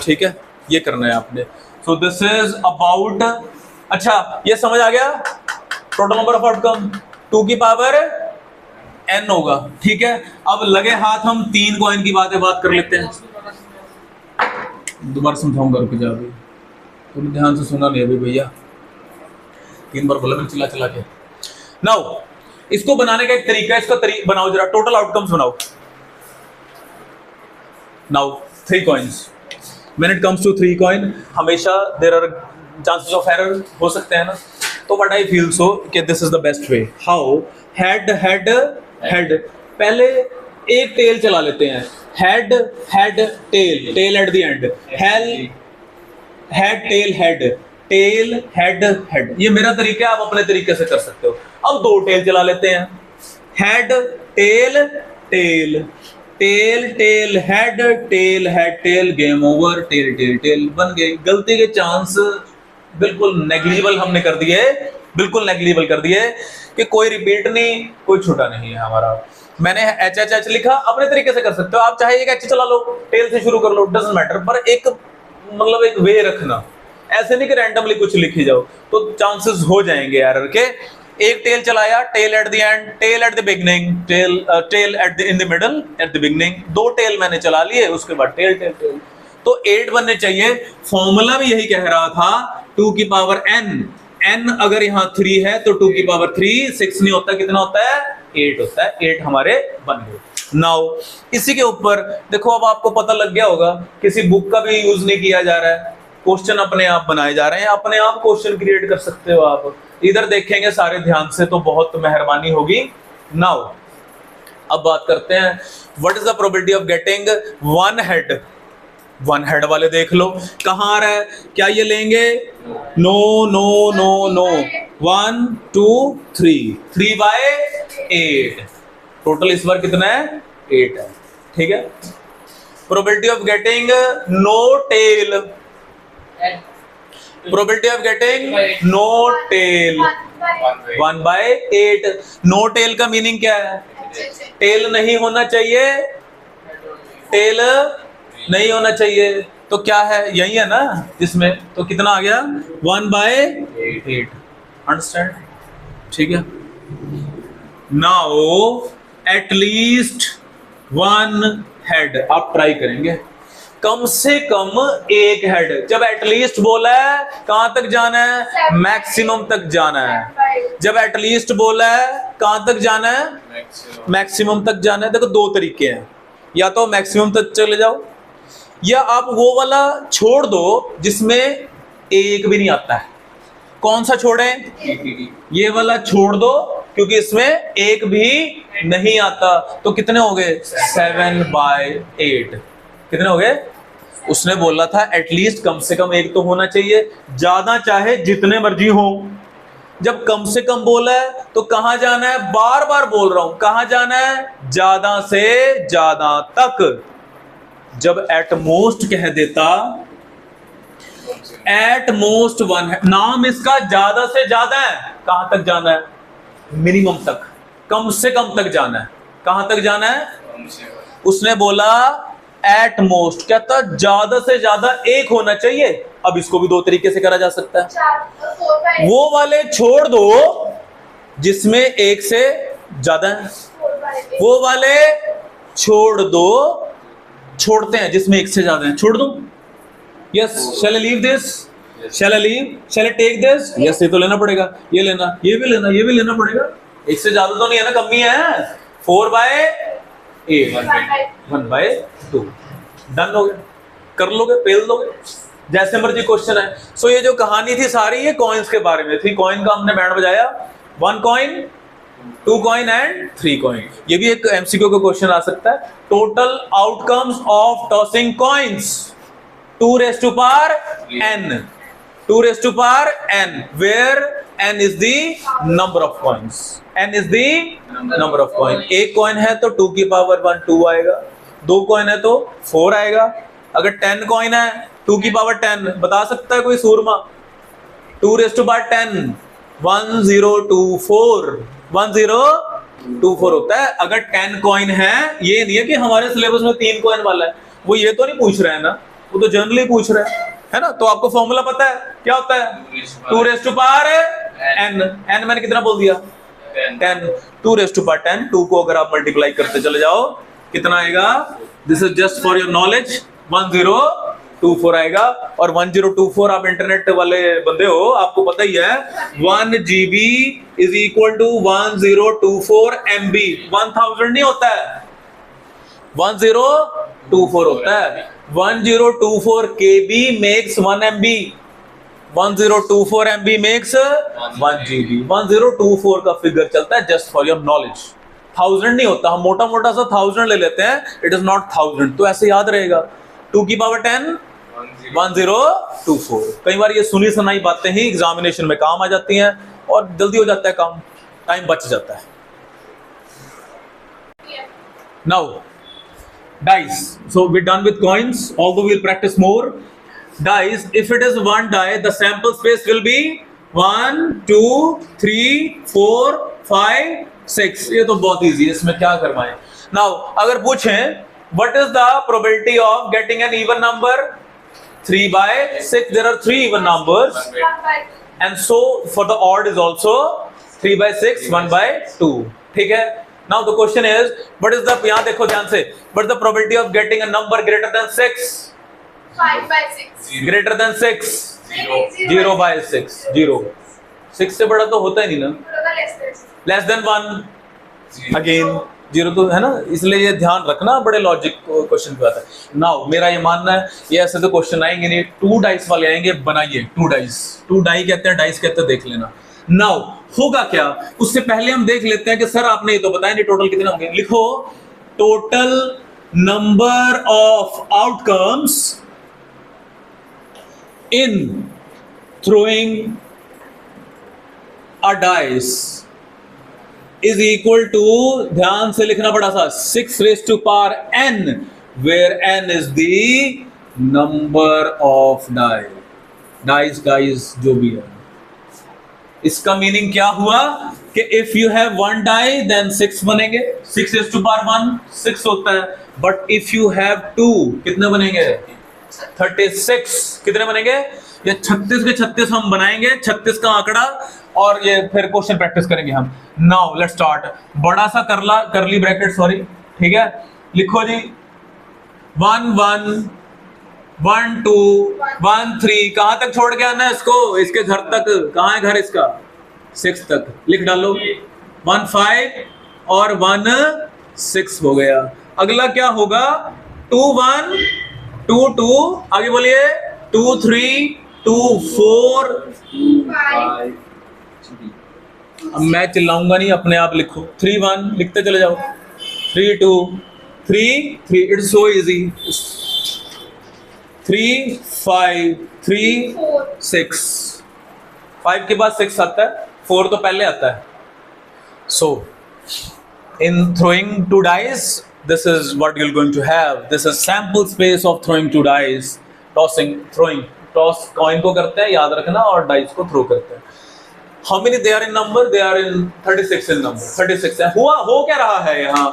ठीक है, ये करना है आपने। सो दिस इज अबाउट, अच्छा ये समझ आ गया। टोटल नंबर ऑफ आउटकम 2 की पावर n होगा, ठीक है। अब लगे हाथ हम 3 कॉइन की बात कर लेते हैं। दोबारा समझाऊंगा, रुक जा अभी, तुम ध्यान से सुना नहीं अभी भैया, 3 बार बोला मैंने चिल्ला चिल्ला के। नाउ इसको बनाने का एक तरीका है, इसका बनाओ जरा, टोटल आउटकम्स बनाओ। Now 3 coins, when it comes to 3 coin हमेशा there are chances of error हो सकते हैं ना। तो व्हाट आई फील सो कि this is the best way. How? Head head head, पहले एक टेल चला लेते हैं, head head tail, tail at the end, head head tail head, tail head head. ये मेरा तरीका है, आप अपने तरीके से कर सकते हो। अब 2 टेल चला लेते हैं, head tail tail, tail tail head, tail head tail, game over, tail tail tail बन गई। गलती के चांस बिल्कुल नेग्लिजिबल हमने कर दिए, बिल्कुल नेग्लिजिबल कर दिए कि कोई रिपीट नहीं, कोई छूटा नहीं है हमारा। मैंने एच एच एच लिखा, अपने तरीके से कर सकते हो आप, चाहे एक एच चला लो, टेल से शुरू कर लो, डजंट मैटर, पर एक मतलब एक वे रखना, ऐसे नहीं कि रैंडमली कुछ लिखी जाओ, तो चांसेस हो जाएंगे एरर के। एक टेल चलाया, tail at the end, tail at the beginning, tail at the in the middle, at the beginning. 2 tail मैंने चला लिए, उसके बाद टेल टेल टेल, तो 8 बनने चाहिए। फॉर्मूला भी यही कह रहा था, 2 की पावर n, n अगर यहाँ 3 है तो 2 की पावर 3, 6 नहीं होता, कितना होता है? 8 होता है। 8 हमारे बन गए। नाउ इसी के ऊपर देखो, अब आपको पता लग गया होगा, किसी बुक का भी यूज नहीं किया जा रहा है, क्वेश्चन अपने आप बनाए जा रहे हैं, अपने आप क्वेश्चन क्रिएट कर सकते हो आप। इधर देखेंगे सारे ध्यान से तो बहुत मेहरबानी होगी। नाउ अब बात करते हैं, what is the probability of getting 1 head. 1 head वाले देख लो कहाँ आ रहा है, क्या ये लेंगे? No no no no, 1 2 3, 3/8। Total इस बार कितना है? 8 है, ठीक है। Probability of getting no tail, probability of getting no tail 1/8। No tail का मीनिंग क्या है? टेल नहीं होना चाहिए, टेल नहीं होना चाहिए, तो क्या है? यही है ना इसमें, तो कितना आ गया? 1/8। अंडरस्टैंड? ठीक है। नाउ एटलीस्ट 1 हेड आप ट्राई करेंगे, कम से कम 1 हेड। जब एटलीस्ट बोला है कहां तक जाना है? मैक्सिमम तक जाना है। जब एटलीस्ट बोला है कहां तक जाना है? मैक्सिमम तक जाना है। देखो 2 तरीके हैं, या तो मैक्सिमम तक चले जाओ, या आप वो वाला छोड़ दो जिसमें एक भी नहीं आता है। कौन सा छोड़ें? ये वाला छोड़ दो, क्योंकि इसमें एक भी नहीं आता। तो कितने हो गए? 7/8। कितने हो गए? उसने बोला था एटलीस्ट कम से कम 1 तो होना चाहिए, ज्यादा चाहे जितने मर्जी हो। जब कम से कम बोला है तो कहां जाना है? बार बार बोल रहा हूं, कहां जाना है? ज्यादा से ज्यादा तक। जब एट मोस्ट कह देता, एट मोस्ट 1 है, नाम इसका ज्यादा से ज्यादा है। कहां तक जाना है? मिनिमम तक, कम से कम तक जाना है। कहां तक जाना है? उसने बोला एट मोस्ट, कहता ज्यादा से ज्यादा 1 होना चाहिए। अब इसको भी 2 तरीके से करा जा सकता है। वो वाले छोड़ दो जिसमें 1 से ज्यादा है, वो वाले छोड़ दो, छोड़ते हैं जिसमें 1 से ज्यादा है, छोड़ दो। Yes, shall I leave this, shall I leave, shall I take this, yes ये तो लेना पड़ेगा, ये लेना, ये भी लेना, ये भी लेना पड़ेगा, एक से ज्यादा तो नहीं है ना, कमी है, 4/8, 1/2, डन हो गया, कर लोगे, पेल दोगे, जैसे मर्जी क्वेश्चन है। सो ये जो कहानी थी सारी ये कॉइन्स के बारे में थी, कॉइन का हमने बैंड बजाया, 1 कॉइन, 2 कॉइन एंड 3 कॉइन। ये भी एक एमसीक्यू का क्वेश्चन आ सकता है। Total outcomes of tossing coins, 2 raised to power n, 2 raised to power n, where n is the number of coins, n is the number of coin। एक coin है तो 2 की पावर 1 2 आएगा, 2 कॉइन है तो 4 आएगा, अगर 10 कॉइन है 2 की पावर 10, बता सकता है कोई सूरमा? 2 raised to power 10, 1024, 1024 होता है। अगर 10 कॉइन है, ये नहीं है कि हमारे सिलेबस में 3 कॉइन वाला है, वो ये तो नहीं पूछ रहा है ना, वो तो जनरली पूछ रहा है ना। तो आपको फॉर्मूला पता है क्या होता है? 2 raised to power n, n मैंने कितना बोल दिया? 10, 2 raised to power 10, 2 को अगर आप मल्टीप्लाई करते चले जाओ कितना आएगा? This is just for your knowledge, 1024 आएगा। और 1024 आप इंटरनेट वाले बंदे हो, आपको पता ही है 1 GB is equal to 1024 MB, 1000 नहीं होता है, 1024 होता है। 1024 KB makes 1 MB, 1024 MB makes 1 GB, 1024 का फिगर चलता है, जस्ट फॉर योर नॉलेज। 1000 नहीं होता, हम मोटा मोटा सा 1000 ले लेते हैं, इट इज नॉट 1000, तो ऐसे याद रहेगा। 2 की पावर 10, 1024। कई बार ये सुनी सुनाई बातें ही एग्जामिनेशन में काम आ जाती हैं और जल्दी हो जाता है काम, टाइम बच जाता है। Now dice, so we're done with coins, although we'll practice more. Dice, if it is one die, the sample space will be 1 2 3 4 5 6। ये तो बहुत easy है, इसमें क्या करवाएं। Now अगर पूछें what is the probability of getting an even number? 3/6, there are 3 even numbers, and so for the odd is also 3/6, 1/2, ठीक है। Now the question is, what is the, यहाँ देखो ध्यान से, what is the probability of getting a number greater than 6? 5/6, Greater than 6? 0/6, 0, 6 से बड़ा तो होता ही नहीं ना। Less than 1, again 0 तो है ना, इसलिए ये ध्यान रखना, बड़े लॉजिक क्वेश्चन पे आता है। नाउ मेरा ये मानना है, ये ऐसे तो क्वेश्चन आएंगे नहीं, 2 डाइस वाले आएंगे, बनाइए 2 डाइस, 2 डाई कहते हैं, डाइस कहते हैं, देख लेना। नाउ होगा क्या, उससे पहले हम देख लेते हैं कि सर आपने ये तो बताया नहीं टोटल कितने होंगे। लिखो total number of outcomes in throwing a dice is equal to, ध्यान से लिखना बड़ा सा, 6 raised to power n, where n is the number of dice जो भी है। इसका मीनिंग क्या हुआ कि if you have 1 die then 6 बनेंगे, 6 raised to power 1 6 होता है, बट इफ यू हैव 2 कितने बनेंगे? 36। कितने बनेंगे? ये 36 के 36 हम बनाएंगे, 36 का आंकड़ा, और ये फिर क्वेश्चन प्रैक्टिस करेंगे हम। Now let's start. बड़ा सा करली ब्रैकेट, सॉरी, ठीक है, लिखो जी 1 1 1 2 1 3, कहां तक छोड़ के आना है इसको? इसके घर तक। कहां है घर इसका? 6 तक लिख डालो। 1 5 और 1 6 हो गया। अगला क्या होगा? 2 1 2 2, आगे बोलिए 2 3 2 4 5। अब मैं चिल्लाऊंगा नहीं, अपने आप लिखो। 3 1 लिखते चले जाओ, 3 2 3 3, इट्स सो इजी। 3 5 3 6, 5 के बाद 6 आता है, 4 तो पहले आता है। So in throwing 2 dice, this is what you're going to have. This is sample space of throwing 2 dice. Toss coin को करते हैं, याद रखना, और dice को throw करते हैं। How many they are in number? They are in 36 in number. 36 है। हो क्या रहा है यहाँ?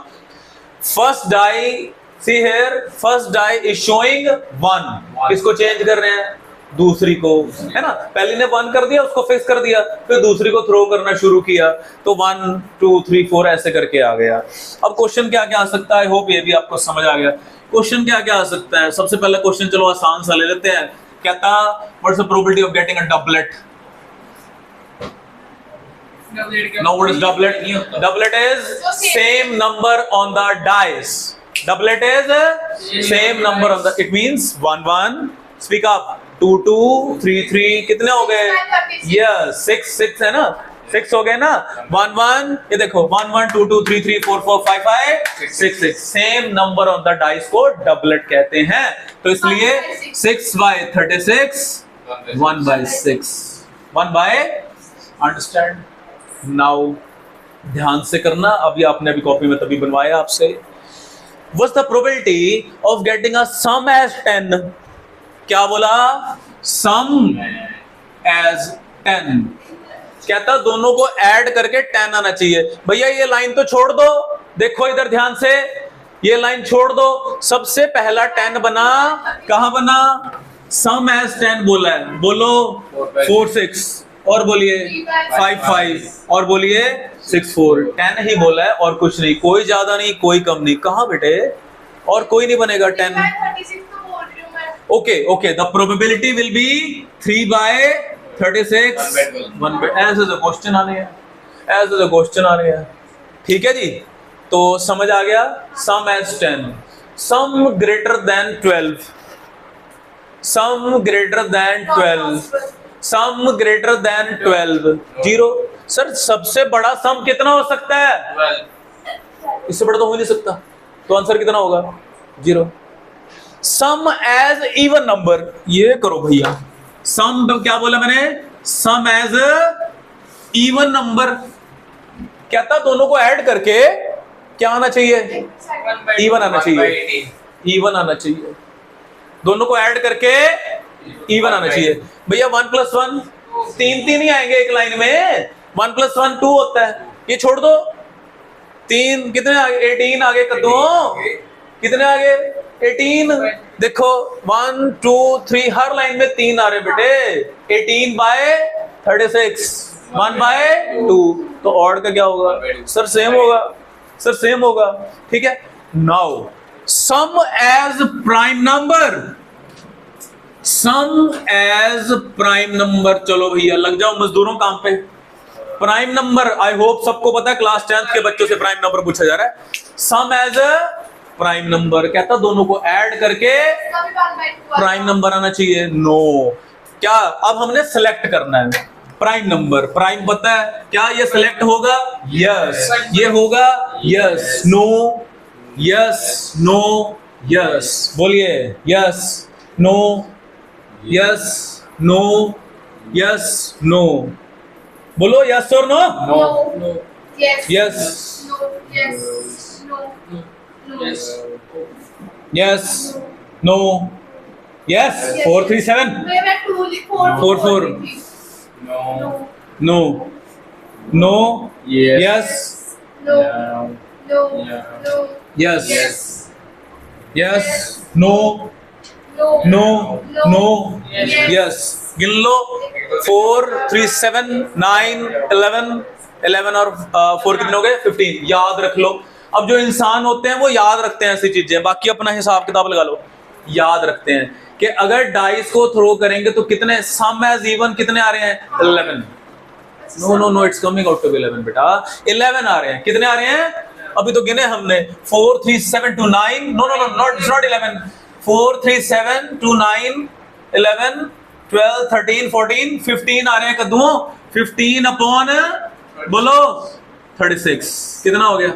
First die, see here, first die is showing 1. किसको चेंज कर रहे हैं? दूसरी को, है ना। पहले ने 1 कर दिया, उसको फिक्स कर दिया, फिर दूसरी को थ्रो करना शुरू किया, तो 1 2 3 4 ऐसे करके आ गया। अब क्वेश्चन क्या क्या आ सकता है? आई होप ये भी आपको समझ आ गया। क्वेश्चन क्या क्या आ सकता है? सबसे पहला क्वेश्चन चलो आसान सा ले लेते हैं। कहता what's the probability of getting a doublet? Now what is doublet? Doublet is same number on the dice. Doublet is same number on the. It means 1 1. Speak up. 2 2 3 3 कितने हो गए? Yes 6 6 है ना? 6 हो गए ना? 1 1 ये देखो 1 1 2 2 3 3 4 4 5 5 6 6 same number on the dice को डबलेट कहते हैं. तो इसलिए 6 by 36 1 by 6 1 by understand. Now ध्यान से करना. अभी आपने अभी कॉपी में तभी बनवाया आपसे. What's the probability of getting a sum as 10? क्या बोला? Sum as 10. कहता दोनों को ऐड करके 10 आना चाहिए. भैया ये लाइन तो छोड़ दो. देखो इधर ध्यान से. ये लाइन छोड़ दो. सबसे पहला 10 बना. कहां बना? Sum as 10 बोला है. बोलो 4 6 और बोलिए 5 5 और बोलिए 6 4. 10 ही बोला है और कुछ नहीं. कोई ज्यादा नहीं कोई कम नहीं. कहां बेटे? और कोई नहीं बनेगा 10. Okay okay. The probability will be 3 by 36 1 by. ऐसे तो क्वेश्चन आ रहे हैं. ऐसे तो क्वेश्चन आ रहे हैं. ठीक है जी. तो समझ आ गया. Sum as 10. Sum greater than 12. Sum greater than 12. Sum greater than 12. 0. Sir सबसे बड़ा सम कितना हो सकता है? इससे बड़ा तो हो ही नहीं सकता. तो आंसर कितना होगा? 0. सम एज इवन नंबर. ये करो भैया. सम क्या बोला मैंने? सम एज इवन नंबर. कहता दोनों को ऐड करके क्या आना चाहिए? इवन आना चाहिए. इवन आना चाहिए. दोनों को ऐड करके इवन आना चाहिए. भैया 1 + 1 तीन तीन ही आएंगे एक लाइन में. 1 + 1 2 होता है. ये छोड़ दो. 3 कितने आगे? 18 आगे कर दो. कितने आगे? 18. देखो 1 2 3 हर लाइन में 3 आ रहे बेटे. 18 by 36 1 by 2. तो ऑड का क्या होगा? सर सेम होगा. सर सेम होगा. ठीक है. Now sum as prime number. Sum as prime number. चलो भैया लग जाओ मजदूरों काम पे. प्राइम नंबर आई होप सबको पता है. क्लास 10th के बच्चों से प्राइम नंबर पूछा जा रहा है. सम एज प्राइम नंबर. कहता दोनों को ऐड करके प्राइम नंबर आना चाहिए. नो. क्या अब हमने सेलेक्ट करना है प्राइम नंबर. प्राइम पता है क्या? ये सेलेक्ट होगा. यस. ये होगा. Yes no. Yes no. Yes बोलिए. Yes no. Yes no. Yes no. बोलो यस और no. No. Yes. Yes. No. Yes. No. No. Yes no. Yes. 4 3 7 Where 2 4 4 4 No. No. No. Yes. Yes. No. No. No. No. Yes. Yes. Yes. No. No. No. No. Yes. Yes. गिन लो. 4 3 7 9 11 11 और 4 कितने हो गए? 15. याद रख लो. अब जो इंसान होते हैं वो याद रखते हैं ऐसी चीजें. बाकी अपना हिसाब किताब लगा लो. याद रखते हैं कि अगर डाइस को थ्रो करेंगे तो कितने सम एज इवन कितने आ रहे हैं? 11. No no no it's coming out to 11 बेटा. 11 आ रहे हैं. कितने आ रहे हैं? अभी तो गिने हमने. 4 3 7 2 9. No no no not 11. 4 3 7 2 9 11 12 13 14 15 आ रहे हैं कद्दुओं. 15 अपॉन बोलो 36 कितना हो गया?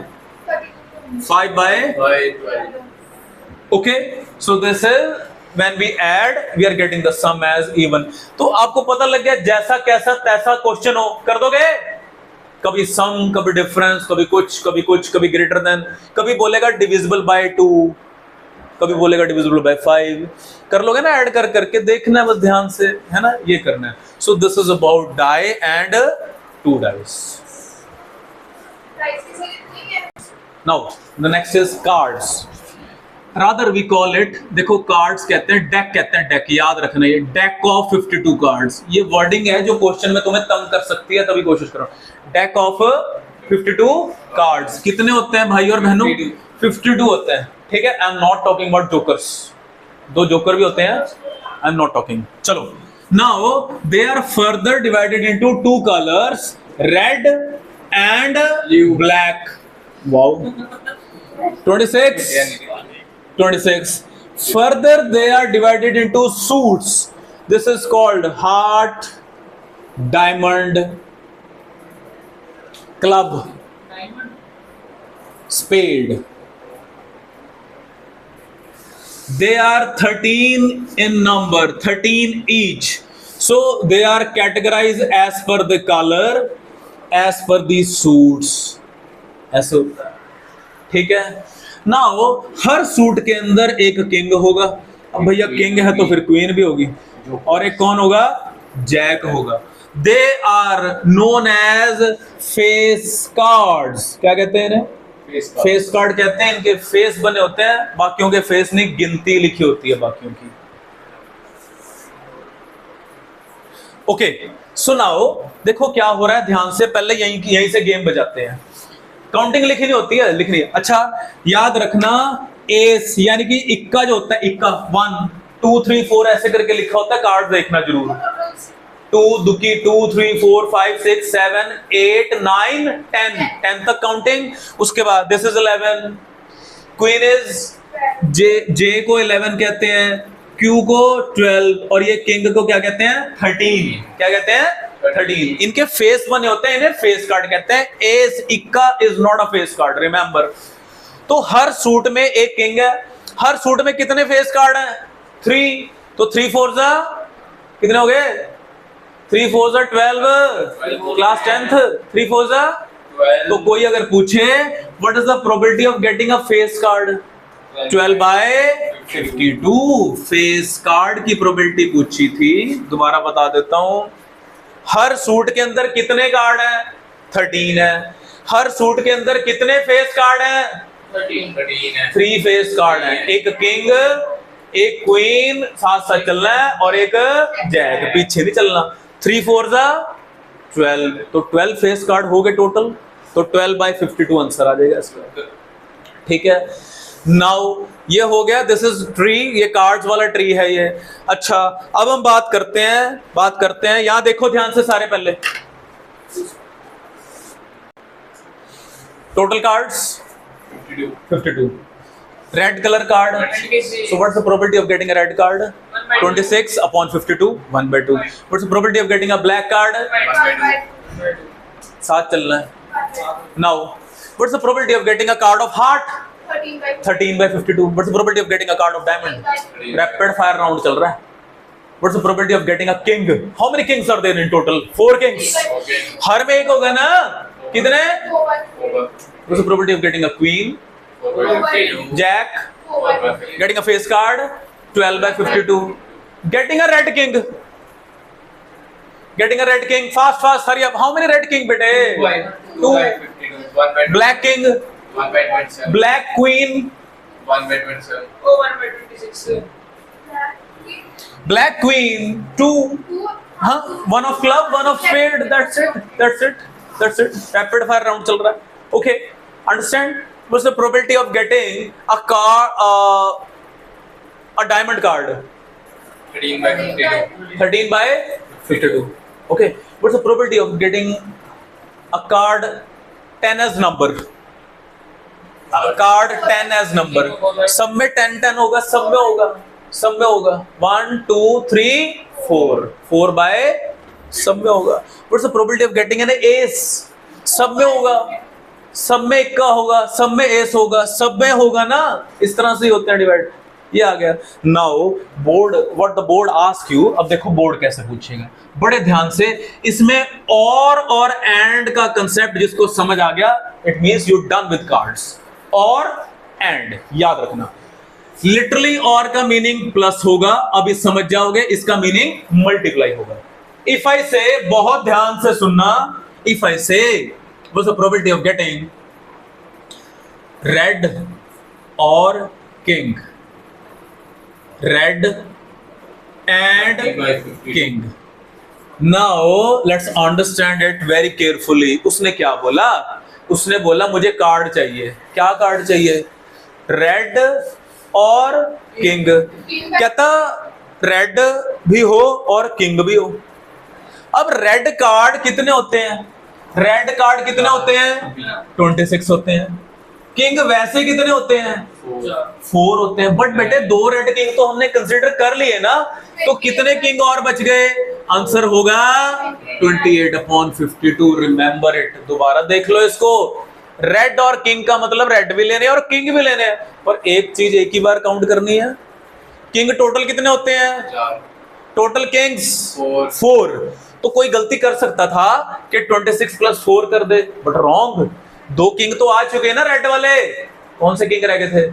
5 by. Okay, so this is when we add we are getting the sum as even. तो आपको पता लग गया. जैसा कैसा तैसा क्वेश्चन हो कर दोगे. कभी सम, कभी डिफरेंस, कभी कुछ, कभी कुछ, कभी ग्रेटर देन, कभी बोलेगा डिविजिबल बाय 2, कभी बोलेगा डिविजिबल बाय 5. कर लोगे ना ऐड कर करके. देखना है बस ध्यान से, है ना. ये करना है. So this is about die and 2 dice. Now the next is cards. Rather we call it, देखो cards कहते हैं, deck कहते हैं. deck याद रखना. ये deck of 52 cards. ये wording है जो क्वेश्चन में तुम्हें तंग कर सकती है. तभी कोशिश करो. deck of 52 cards. कितने होते हैं भाई और बहनों? 52 होते हैं. ठीक है. I am not talking about jokers. 2 joker भी होते हैं. I am not talking. चलो, now they are further divided into two colours, red and black. Wow, 26। Further they are divided into suits. This is called heart, diamond, club, spade. They are 13 in number, 13 each. So they are categorized as per the color, as per the suits. ऐसे होता है, ठीक है। Now हर suit के अंदर एक king होगा। अब भैया किंग है तो फिर क्वीन भी होगी, और एक कौन होगा? जैक होगा। They are known as face cards. क्या कहते हैं इन्हें? फेस कार्ड कहते हैं। इनके फेस बने होते हैं, बाकियों के फेस नहीं, गिनती लिखी होती है बाकियों की। ओके, सो नाउ देखो क्या हो रहा है, ध्यान से। पहले यहीं से गेम बजाते हैं। काउंटिंग लिखनी होती है, लिखनी है। अच्छा, याद रखना, एस यानी कि इक्का जो होता है, इक्का 1 2 3 4 ऐसे करके लिखा होता है। कार्ड देखना जरूर। 2 दुकी 2 3 4 5 6 7 8 9 10 तक काउंटिंग। उसके बाद दिस इज 11, क्वीन इज जे को 11 कहते हैं, क्यू को 12, और ये किंग को क्या कहते हैं? 13। क्या कहते हैं? 13। इनके फेस बने होते हैं, इन्हें फेस कार्ड कहते हैं। एस इक्का is not a face card, remember. तो हर सूट में एक किंग है। हर सूट में कितने फेस कार्ड हैं? 3। तो 3 4 कितने हो गए? 3 4 12, क्लास 10th 3 4 तो कोई अगर पूछे what is the probability of getting a face card? 12/52 face card की प्रोबेबिलिटी पूछी थी। दोबारा बता देता हूं, हर सूट के अंदर कितने कार्ड हैं? 13 है। हर सूट के अंदर कितने फेस कार्ड हैं? 13 है। 3 फेस कार्ड हैं। एक किंग, एक क्वीन, साथ साथ चलना है, और एक जैक, पीछे नहीं चलना। 3 4 12, तो 12 फेस कार्ड हो गए टोटल। तो 12/52 आंसर आ जाएगा इसका, ठीक है। नाउ ये हो गया, दिस इज ट्री, ये कार्ड्स वाला ट्री है ये। अच्छा, अब हम बात करते हैं यहां देखो ध्यान से सारे। पहले total cards 52। Red colour card, so what's the probability of getting a red card? 26/52, 1/2. What's the probability of getting a black card? 1/2. साथ चलना है। Now what's the probability of getting a card of heart? 13/52. What's the probability of getting a card of diamond? Rapid fire round चल रहा है। What's the probability of getting a king? How many kings are there in total? 4 kings. हर में एक होगा ना? कितने? What's the probability of getting a queen? Jack? Getting a face card? 12/52. Getting a red king? Getting a red king. Fast, hurry up. How many red king bete? 2. Black king? 1/27. Black queen? 1/27. 1/26. Black queen, 2. Huh? 1 of club, 1 of spade. That's it. Rapid fire round चल रहा है. Okay, understand? What's the probability of getting a card, a diamond card? 13/52. 13/52. Okay. What's the probability of getting a card 10 as number? Card 10 as number. सब में 10 होगा, सब में होगा 1 2 3 4 4 by सब में होगा. What's the probability of getting an ace? सब में होगा, सब में इक्का होगा, सब में एस होगा, सब में होगा ना. इस तरह से ही होते हैं डिवाइड. ये आ गया. Now board, what the board ask you. अब देखो बोर्ड कैसे पूछेगा, बड़े ध्यान से. इसमें और एंड का कंसेप्ट जिसको समझ आ गया, it means you done with cards. और एंड याद रखना, लिटरली और का मीनिंग प्लस होगा, अभी समझ जाओगे. इसका मीनिंग मल्टीप्लाई होगा. इफ आई से, बहुत ध्यान से सुनना, if I say what's the probability of getting red और king, red and king. Now let's understand it very carefully. उसने क्या बोला? उसने बोला मुझे कार्ड चाहिए. क्या कार्ड चाहिए? रेड और किंग. कहता रेड भी हो और किंग भी हो। अब रेड कार्ड कितने होते हैं? रेड कार्ड कितने होते हैं? 26 होते हैं। किंग वैसे कितने होते हैं? 4 होते हैं। बट बेटे 2 रेड किंग तो हमने कंसीडर कर लिए ना, तो कितने किंग और बच गए? आंसर होगा 28/52। Remember it. दोबारा देख लो इसको। रेड और किंग का मतलब रेड भी लेने हैं और किंग भी लेने हैं, पर एक चीज एक ही बार काउंट करनी है। किंग टोटल कितने होते हैं? Total Kings 4। तो कोई गलती कर सकता था कि 26 + 4 कर दे, बट रॉन्ग। 2 किंग तो आ चुके हैं ना रेड वाले। कौन से किंग रह गए थे?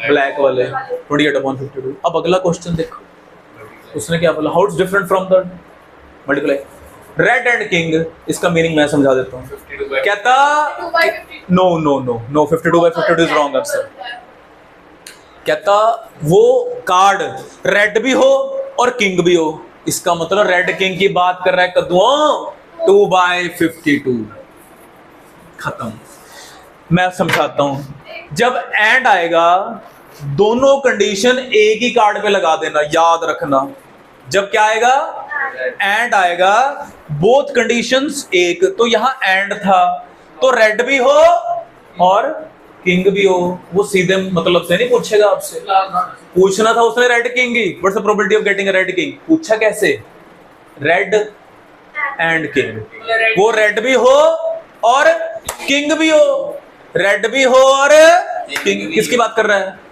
ब्लैक वाले। 28/52। अब अगला क्वेश्चन देखो, उसने क्या बोला? How it's different from the multiply red and king. इसका मीनिंग मैं समझा देता हूं। कहता no no no no, 52/52 is wrong answer. कहता वो कार्ड रेड भी हो और किंग भी हो, इसका मतलब रेड किंग की बात कर रहा है कद्दुओं। 2/52 खत्म। मैं समझाता हूं। जब एंड आएगा दोनों कंडीशन एक ही कार्ड पे लगा देना, याद रखना। जब क्या आएगा? एंड आएगा, बोथ कंडीशंस एक। तो यहां एंड था, तो रेड भी हो और किंग भी हो। वो सीधे मतलब से नहीं पूछेगा आपसे। पूछना था उसने red king he. What's the probability of getting a red king? पूछा कैसे? Red and king. वो रेड भी हो और किंग भी हो। रेड भी हो और किंग। किसकी बात कर रहा है?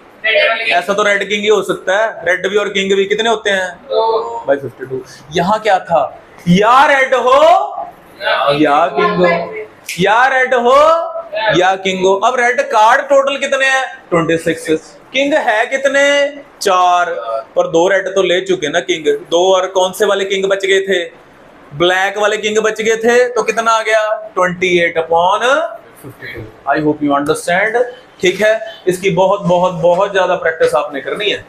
ऐसा तो रेड किंग ही हो सकता है। रेड भी और किंग भी कितने होते हैं? 2/52। यहां क्या था? या रेड हो या किंग हो, या रेड हो या किंग हो। अब रेड कार्ड टोटल कितने हैं? 26। किंग है कितने? 4। पर 2 रेड तो ले चुके ना किंग। 2 और कौन से वाले किंग बच गए थे? ब्लैक वाले किंग बच गए थे। तो कितना आ गया? 28/52। I hope you understand. ठीक है, इसकी बहुत बहुत बहुत ज्यादा प्रैक्टिस आपने करनी है।